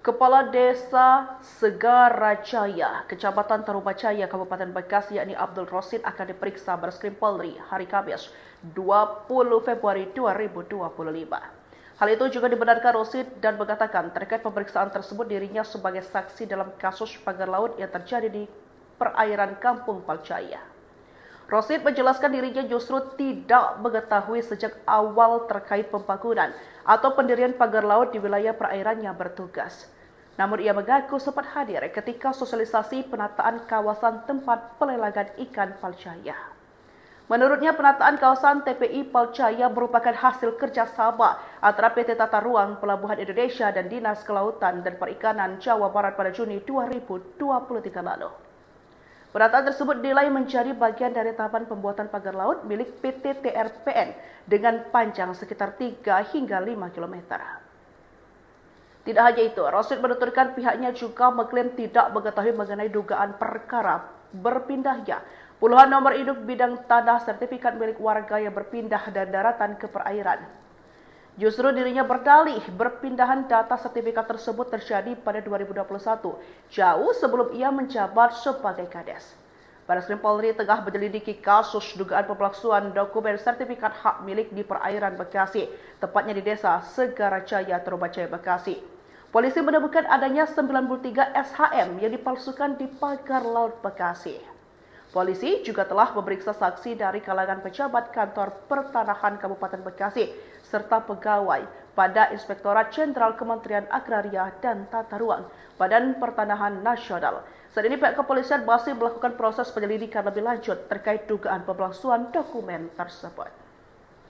Kepala Desa Segarajaya, Kecamatan Tarumajaya, Kabupaten Bekasi, yakni Abdul Rosid akan diperiksa Bareskrim Polri hari Kamis 20 Februari 2025. Hal itu juga dibenarkan Rosid dan mengatakan terkait pemeriksaan tersebut dirinya sebagai saksi dalam kasus pagar laut yang terjadi di perairan Kampung Palcaya. Rosid menjelaskan dirinya justru tidak mengetahui sejak awal terkait pembangunan atau pendirian pagar laut di wilayah perairan yang bertugas. Namun ia mengaku sempat hadir ketika sosialisasi penataan kawasan tempat pelelangan ikan Palcaya. Menurutnya penataan kawasan TPI Palcaya merupakan hasil kerjasama antara PT Tata Ruang Pelabuhan Indonesia dan Dinas Kelautan dan Perikanan Jawa Barat pada Juni 2023 lalu. Penataan tersebut dinilai menjadi bagian dari tahapan pembuatan pagar laut milik PT TRPN dengan panjang sekitar 3 hingga 5 km. Tidak hanya itu, Rosid menuturkan pihaknya juga mengklaim tidak mengetahui mengenai dugaan perkara berpindahnya puluhan nomor induk bidang tanah sertifikat milik warga yang berpindah dan daratan ke perairan. Justru dirinya berdalih berpindahan data sertifikat tersebut terjadi pada 2021, jauh sebelum ia menjabat sebagai Kades. Bareskrim Polri tengah menyelidiki kasus dugaan pemalsuan dokumen sertifikat hak milik di perairan Bekasi, tepatnya di Desa Segarajaya, Tarumajaya, Bekasi. Polisi menemukan adanya 93 SHM yang dipalsukan di pagar laut Bekasi. Polisi juga telah memeriksa saksi dari kalangan pejabat kantor pertanahan Kabupaten Bekasi serta pegawai pada Inspektorat Jenderal Kementerian Agraria dan Tata Ruang Badan Pertanahan Nasional. Saat ini pihak kepolisian masih melakukan proses penyelidikan lebih lanjut terkait dugaan pemalsuan dokumen tersebut.